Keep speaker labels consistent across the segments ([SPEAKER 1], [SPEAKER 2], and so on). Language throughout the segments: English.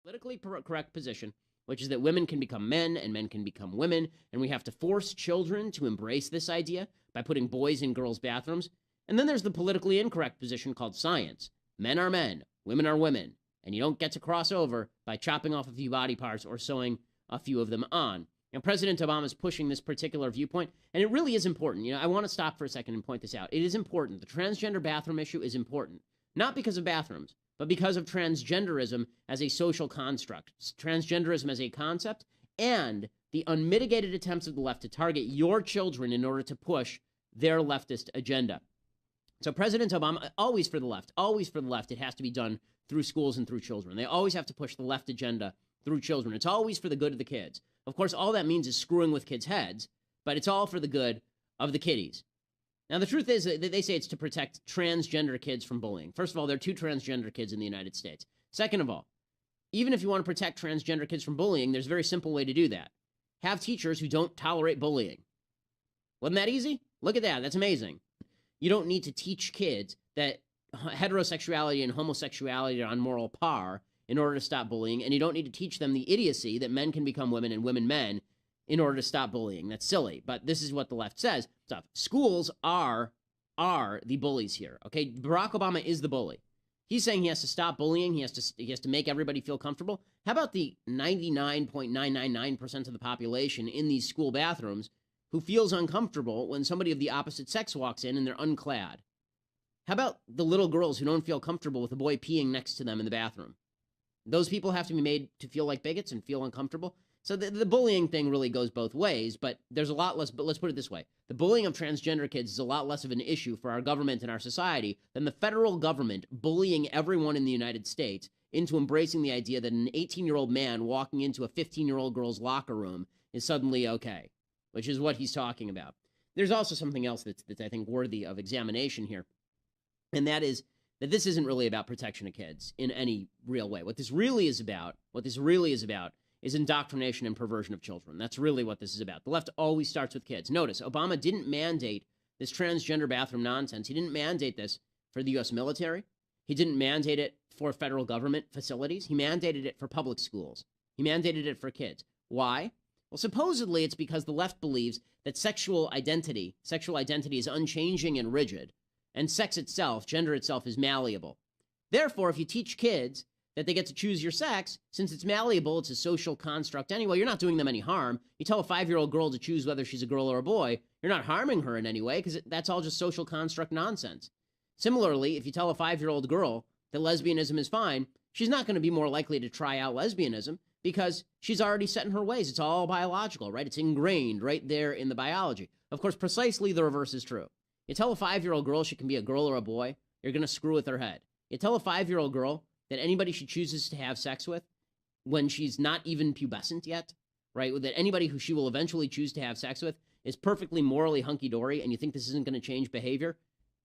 [SPEAKER 1] politically correct position, which is that women can become men and men can become women, and we have to force children to embrace this idea by putting boys in girls' bathrooms. And then there's the politically incorrect position called science. Men are men, women are women, and you don't get to cross over by chopping off a few body parts or sewing a few of them on. And President Obama is pushing this particular viewpoint, and it really is important. I want to stop for a second and point this out. It is important. The transgender bathroom issue is important, not because of bathrooms, but because of transgenderism as a social construct, transgenderism as a concept, and the unmitigated attempts of the left to target your children in order to push their leftist agenda. So President Obama, always for the left, it has to be done through schools and through children. They always have to push the left agenda through children. It's always for the good of the kids. Of course, all that means is screwing with kids' heads, but it's all for the good of the kiddies. Now, the truth is that they say it's to protect transgender kids from bullying. First of all, there are 2 transgender kids in the United States. Second of all, even if you want to protect transgender kids from bullying, there's a very simple way to do that. Have teachers who don't tolerate bullying. Wasn't that easy? Look at that. That's amazing. You don't need to teach kids that heterosexuality and homosexuality are on moral par in order to stop bullying, and you don't need to teach them the idiocy that men can become women and women men in order to stop bullying. That's silly, but this is what the left says. Schools are the bullies here, okay? Barack Obama is the bully. He's saying he has to stop bullying. He has to make everybody feel comfortable. How about the 99.999% of the population in these school bathrooms who feels uncomfortable when somebody of the opposite sex walks in and they're unclad? How about the little girls who don't feel comfortable with a boy peeing next to them in the bathroom? Those people have to be made to feel like bigots and feel uncomfortable. So the bullying thing really goes both ways, but there's a lot less, but let's put it this way. The bullying of transgender kids is a lot less of an issue for our government and our society than the federal government bullying everyone in the United States into embracing the idea that an 18-year-old man walking into a 15-year-old girl's locker room is suddenly okay, which is what he's talking about. There's also something else that's I think worthy of examination here, and that is that this isn't really about protection of kids in any real way. What this really is about is indoctrination and perversion of children. That's really what this is about. The left always starts with kids. Notice, Obama didn't mandate this transgender bathroom nonsense. He didn't mandate this for the U.S. military. He didn't mandate it for federal government facilities. He mandated it for public schools. He mandated it for kids. Why? Well, supposedly it's because the left believes that sexual identity is unchanging and rigid, and sex itself, gender itself, is malleable. Therefore, if you teach kids that they get to choose your sex, since it's malleable, it's a social construct anyway, you're not doing them any harm. You tell a 5-year-old girl to choose whether she's a girl or a boy, you're not harming her in any way, because that's all just social construct nonsense. Similarly, if you tell a 5-year-old girl that lesbianism is fine, she's not going to be more likely to try out lesbianism because she's already set in her ways. It's all biological, right? It's ingrained right there in the biology. Of course, precisely the reverse is true. You tell a 5-year-old girl she can be a girl or a boy, you're going to screw with her head. You tell a 5-year-old girl that anybody she chooses to have sex with when she's not even pubescent yet, right? That anybody who she will eventually choose to have sex with is perfectly morally hunky-dory, and you think this isn't going to change behavior?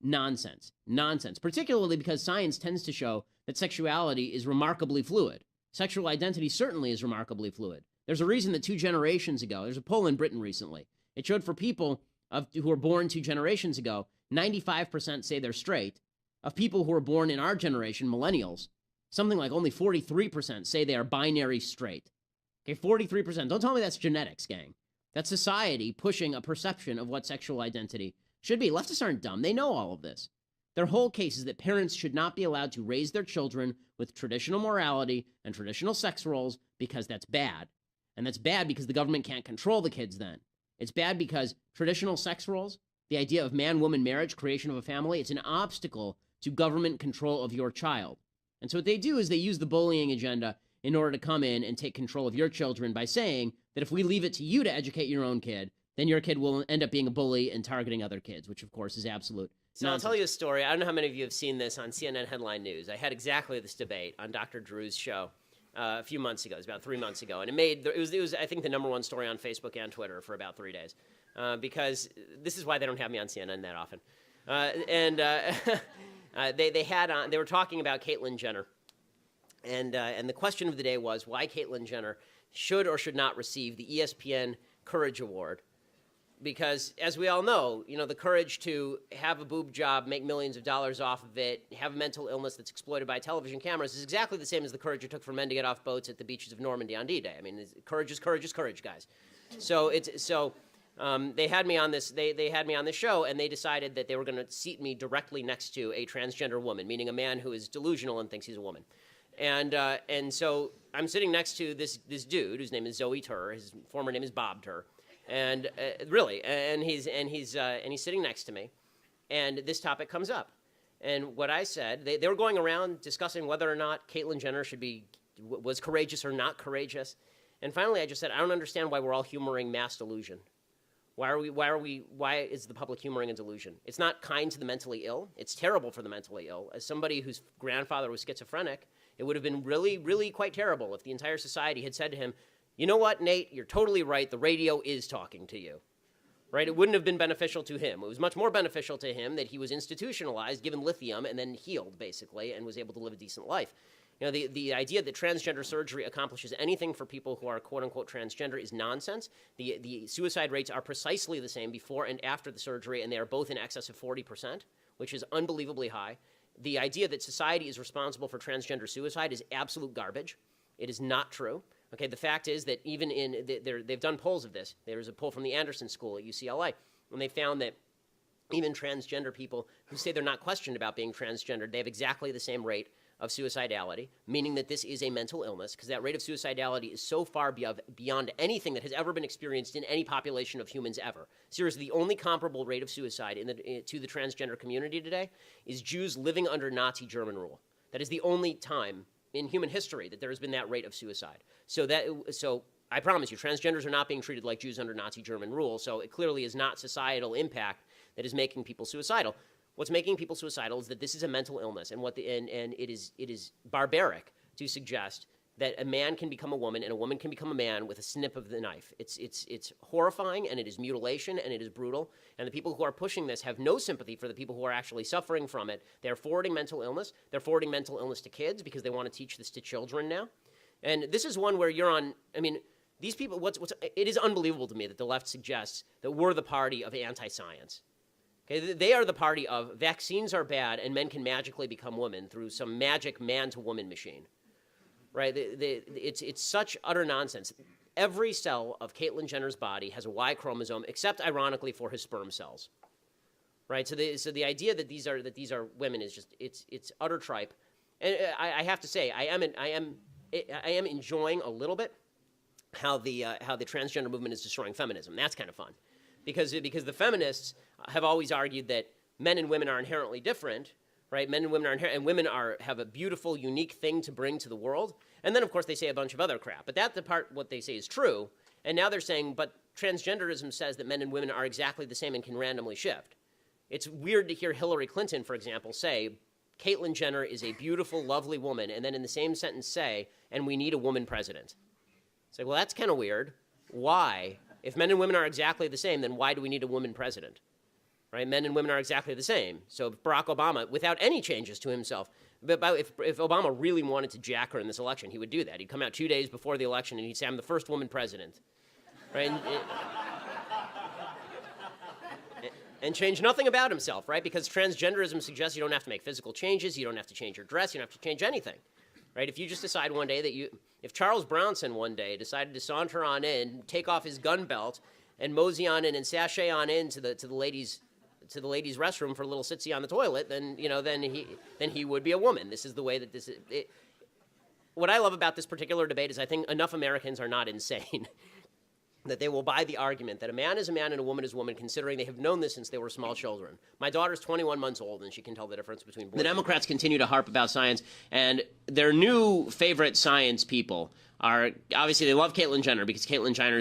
[SPEAKER 1] Nonsense. Nonsense. Particularly because science tends to show that sexuality is remarkably fluid. Sexual identity certainly is remarkably fluid. There's a reason that 2 generations ago, there's a poll in Britain recently, it showed for people who were born 2 generations ago, 95% say they're straight. Of people who were born in our generation, millennials, something like only 43% say they are binary straight. Okay, 43%. Don't tell me that's genetics, gang. That's society pushing a perception of what sexual identity should be. Leftists aren't dumb. They know all of this. Their whole case is that parents should not be allowed to raise their children with traditional morality and traditional sex roles because that's bad. And that's bad because the government can't control the kids then. It's bad because traditional sex roles, the idea of man-woman marriage, creation of a family, it's an obstacle to government control of your child. And so what they do is they use the bullying agenda in order to come in and take control of your children by saying that if we leave it to you to educate your own kid, then your kid will end up being a bully and targeting other kids, which of course is absolute
[SPEAKER 2] So
[SPEAKER 1] nonsense.
[SPEAKER 2] I'll tell you a story. I don't know how many of you have seen this on CNN Headline News. I had exactly this debate on Dr. Drew's show a few months ago. It was about 3 months ago. And it was I think, the number 1 story on Facebook and Twitter for about 3 days. Because this is why they don't have me on CNN that often. They were talking about Caitlyn Jenner. And the question of the day was why Caitlyn Jenner should or should not receive the ESPN Courage Award because, as we all know, the courage to have a boob job, make millions of dollars off of it, have a mental illness that's exploited by television cameras is exactly the same as the courage it took for men to get off boats at the beaches of Normandy on D-Day. I mean, courage is courage, guys. So they had me on this. They had me on this show, and they decided that they were going to seat me directly next to a transgender woman, meaning a man who is delusional and thinks he's a woman. And so I'm sitting next to this dude whose name is Zoe Tur. His former name is Bob Tur. And really, and he's sitting next to me, and this topic comes up. And what I said, they were going around discussing whether or not Caitlyn Jenner was courageous or not courageous. And finally, I just said, I don't understand why we're all humoring mass delusion. Why is the public humoring a delusion? It's not kind to the mentally ill. It's terrible for the mentally ill. As somebody whose grandfather was schizophrenic, it would have been really, really quite terrible if the entire society had said to him, you know what, Nate, you're totally right. The radio is talking to you, right? It wouldn't have been beneficial to him. It was much more beneficial to him that he was institutionalized, given lithium, and then healed, basically, and was able to live a decent life. The idea that transgender surgery accomplishes anything for people who are quote-unquote transgender is nonsense. The suicide rates are precisely the same before and after the surgery, and they are both in excess of 40%, which is unbelievably high. The idea that society is responsible for transgender suicide is absolute garbage. It is not true. Okay, the fact is that even they've done polls of this. There was a poll from the Anderson School at UCLA, and they found that even transgender people who say they're not questioned about being transgender, they have exactly the same rate of suicidality, meaning that this is a mental illness, because that rate of suicidality is so far beyond anything that has ever been experienced in any population of humans ever. Seriously, the only comparable rate of suicide to the transgender community today is Jews living under Nazi German rule. That is the only time in human history that there has been that rate of suicide. So I promise you, transgenders are not being treated like Jews under Nazi German rule, so it clearly is not societal impact that is making people suicidal. What's making people suicidal is that this is a mental illness, and it is barbaric to suggest that a man can become a woman and a woman can become a man with a snip of the knife. It's horrifying, and it is mutilation, and it is brutal. And the people who are pushing this have no sympathy for the people who are actually suffering from it. They're forwarding mental illness. They're forwarding mental illness to kids because they want to teach this to children now. And this is one where you're on. I mean, these people. It is unbelievable to me that the left suggests that we're the party of anti-science. Okay, they are the party of vaccines are bad and men can magically become women through some magic man-to-woman machine, right? It's such utter nonsense. Every cell of Caitlyn Jenner's body has a Y chromosome, except ironically for his sperm cells, right? So the idea that these are women is just it's utter tripe. And I have to say I am enjoying a little bit how the transgender movement is destroying feminism. That's kind of fun. Because the feminists have always argued that men and women are inherently different, right? Men and women are and women have a beautiful, unique thing to bring to the world. And then, of course, they say a bunch of other crap. But what they say is true. And now they're saying, but transgenderism says that men and women are exactly the same and can randomly shift. It's weird to hear Hillary Clinton, for example, say, Caitlyn Jenner is a beautiful, lovely woman, and then in the same sentence say, and we need a woman president. It's like, well, that's kind of weird. Why? If men and women are exactly the same, then why do we need a woman president? Right? Men and women are exactly the same. So Barack Obama, without any changes to himself, but if Obama really wanted to jack her in this election, he would do that. He'd come out 2 days before the election and he'd say, I'm the first woman president. Right? And change nothing about himself, right? Because transgenderism suggests you don't have to make physical changes, you don't have to change your dress, you don't have to change anything. Right? If you just decide one day if Charles Bronson one day decided to saunter on in, take off his gun belt, and mosey on in and sashay on in to the ladies' restroom for a little sitsy on the toilet, then he would be a woman. This is the way that this is. What I love about this particular debate is I think enough Americans are not insane that they will buy the argument that a man is a man and a woman is a woman, considering they have known this since they were small children. My daughter's 21 months old, and she can tell the difference between boys. The Democrats continue to harp about science, and their new favorite science people are, obviously, they love Caitlyn Jenner because Caitlyn Jenner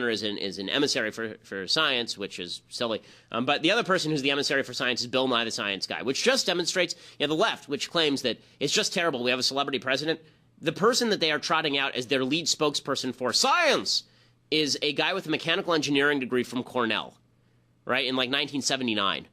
[SPEAKER 2] is an emissary for science, which is silly. But the other person who's the emissary for science is Bill Nye the Science Guy, which just demonstrates, the left, which claims that it's just terrible, we have a celebrity president. The person that they are trotting out as their lead spokesperson for science is a guy with a mechanical engineering degree from Cornell, right, in like 1979.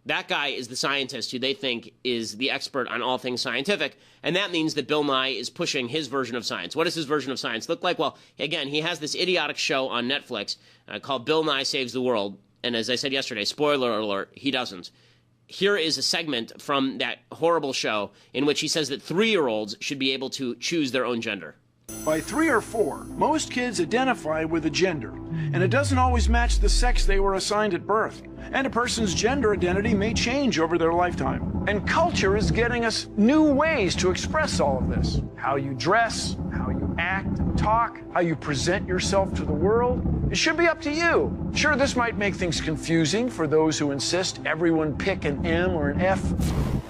[SPEAKER 2] That guy is the scientist who they think is the expert on all things scientific, and that means that Bill Nye is pushing his version of science. What does his version of science look like? Well, again, he has this idiotic show on Netflix called Bill Nye Saves the World, and as I said yesterday, spoiler alert, he doesn't. Here is a segment from that horrible show in which he says that 3-year-olds should be able to choose their own gender.
[SPEAKER 3] By 3 or 4, most kids identify with a gender, and it doesn't always match the sex they were assigned at birth. And a person's gender identity may change over their lifetime. And culture is getting us new ways to express all of this. How you dress, how you act and talk, how you present yourself to the world. It should be up to you. Sure, this might make things confusing for those who insist everyone pick an M or an F.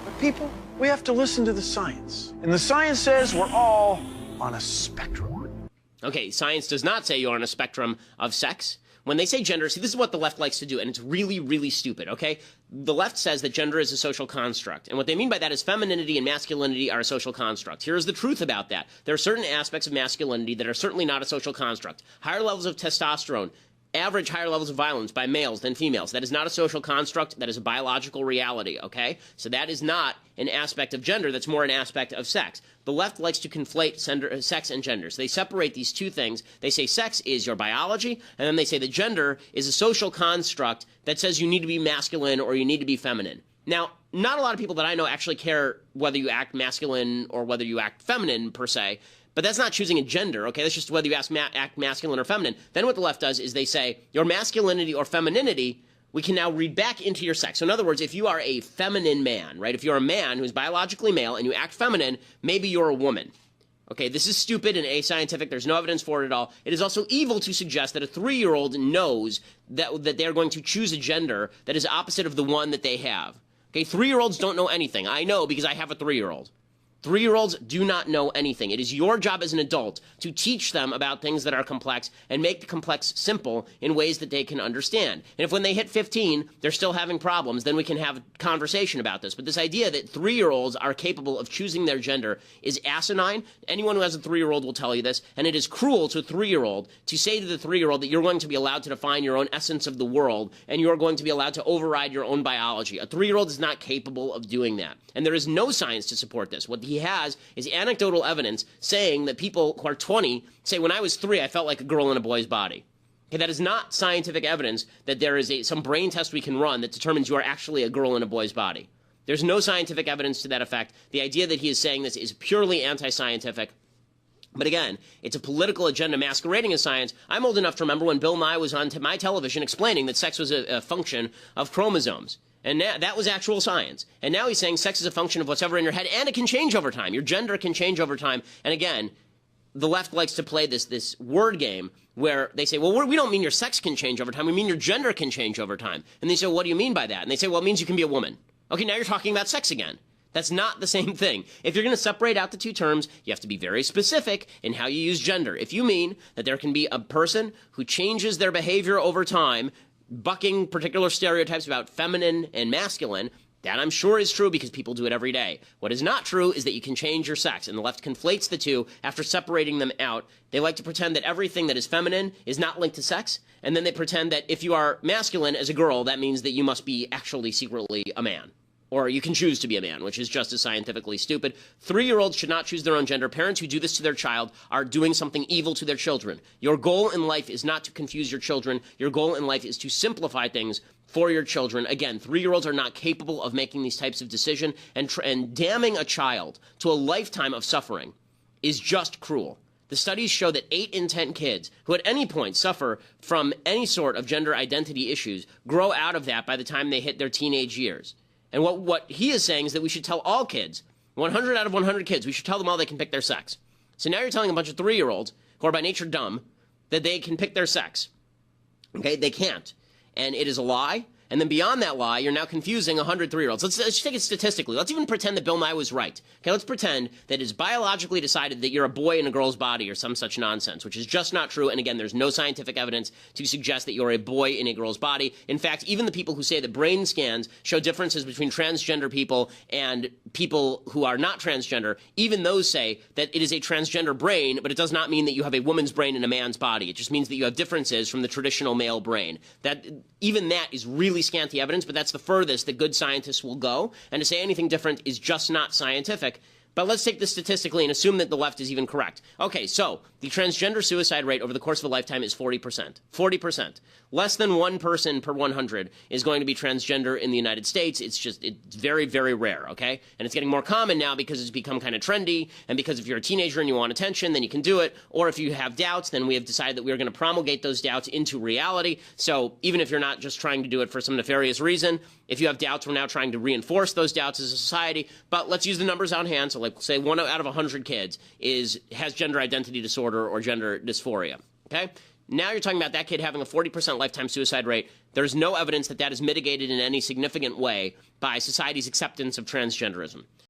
[SPEAKER 3] But people, we have to listen to the science. And the science says we're all on a spectrum.
[SPEAKER 2] Okay, science does not say you're on a spectrum of sex. When they say gender, see, this is what the left likes to do, and it's really, really stupid, okay? The left says that gender is a social construct, and what they mean by that is femininity and masculinity are a social construct. Here's the truth about that. There are certain aspects of masculinity that are certainly not a social construct. Higher levels of testosterone, average higher levels of violence by males than females. That is not a social construct. That is a biological reality, okay? So that is not an aspect of gender. That's more an aspect of sex. The left likes to conflate sex and gender. So they separate these two things. They say sex is your biology, and then they say that gender is a social construct that says you need to be masculine or you need to be feminine. Now, not a lot of people that I know actually care whether you act masculine or whether you act feminine, per se. But that's not choosing a gender, okay? That's just whether you act masculine or feminine. Then what the left does is they say your masculinity or femininity, we can now read back into your sex. So in other words, if you are a feminine man, right? If you're a man who's biologically male and you act feminine, maybe you're a woman. Okay, this is stupid and ascientific. There's no evidence for it at all. It is also evil to suggest that a 3-year-old knows that they're going to choose a gender that is opposite of the one that they have. Okay, 3-year-olds don't know anything. I know because I have a 3-year-old. 3-year-olds do not know anything. It is your job as an adult to teach them about things that are complex and make the complex simple in ways that they can understand. And if when they hit 15, they're still having problems, then we can have a conversation about this. But this idea that 3-year-olds are capable of choosing their gender is asinine. Anyone who has a 3-year-old will tell you this. And it is cruel to a 3-year-old to say to the 3-year-old that you're going to be allowed to define your own essence of the world and you're going to be allowed to override your own biology. A 3-year-old is not capable of doing that. And there is no science to support this. What he has is anecdotal evidence saying that people who are 20 say, when I was 3, I felt like a girl in a boy's body. Okay, that is not scientific evidence that there is some brain test we can run that determines you are actually a girl in a boy's body. There's no scientific evidence to that effect. The idea that he is saying this is purely anti-scientific. But again, it's a political agenda masquerading as science. I'm old enough to remember when Bill Nye was on my television explaining that sex was a function of chromosomes. And that was actual science. And now he's saying sex is a function of what's ever in your head, and it can change over time. Your gender can change over time. And again, the left likes to play this word game where they say, well, we don't mean your sex can change over time. We mean your gender can change over time. And they say, well, what do you mean by that? And they say, well, it means you can be a woman. Okay, now you're talking about sex again. That's not the same thing. If you're going to separate out the two terms, you have to be very specific in how you use gender. If you mean that there can be a person who changes their behavior over time, bucking particular stereotypes about feminine and masculine, that I'm sure is true because people do it every day. What is not true is that you can change your sex, and the left conflates the two after separating them out. They like to pretend that everything that is feminine is not linked to sex, and then they pretend that if you are masculine as a girl, that means that you must be actually secretly a man. Or you can choose to be a man, which is just as scientifically stupid. 3-year-olds should not choose their own gender. Parents who do this to their child are doing something evil to their children. Your goal in life is not to confuse your children. Your goal in life is to simplify things for your children. Again, 3-year-olds are not capable of making these types of decisions, and damning a child to a lifetime of suffering is just cruel. The studies show that 8 in 10 kids who at any point suffer from any sort of gender identity issues grow out of that by the time they hit their teenage years. And what he is saying is that we should tell all kids, 100 out of 100 kids, we should tell them all they can pick their sex. So now you're telling a bunch of 3-year-olds, who are by nature dumb, that they can pick their sex. Okay, they can't. And it is a lie. And then beyond that lie, you're now confusing 100 3-year-olds. Let's take it statistically. Let's even pretend that Bill Nye was right. Okay, let's pretend that it's biologically decided that you're a boy in a girl's body or some such nonsense, which is just not true. And again, there's no scientific evidence to suggest that you're a boy in a girl's body. In fact, even the people who say that brain scans show differences between transgender people and people who are not transgender, even those say that it is a transgender brain, but it does not mean that you have a woman's brain in a man's body. It just means that you have differences from the traditional male brain. Even that is really really scanty evidence, but that's the furthest that good scientists will go. And to say anything different is just not scientific. But let's take this statistically and assume that the left is even correct. Okay, so the transgender suicide rate over the course of a lifetime is 40%. 40%. Less than 1 person per 100 is going to be transgender in the United States. It's very, very rare, okay? And it's getting more common now because it's become kind of trendy, and because if you're a teenager and you want attention, then you can do it. Or if you have doubts, then we have decided that we're going to promulgate those doubts into reality. So even if you're not just trying to do it for some nefarious reason, if you have doubts, we're now trying to reinforce those doubts as a society. But let's use the numbers on hand. So like say 1 out of 100 kids has gender identity disorder or gender dysphoria, okay? Now you're talking about that kid having a 40% lifetime suicide rate. There's no evidence that that is mitigated in any significant way by society's acceptance of transgenderism.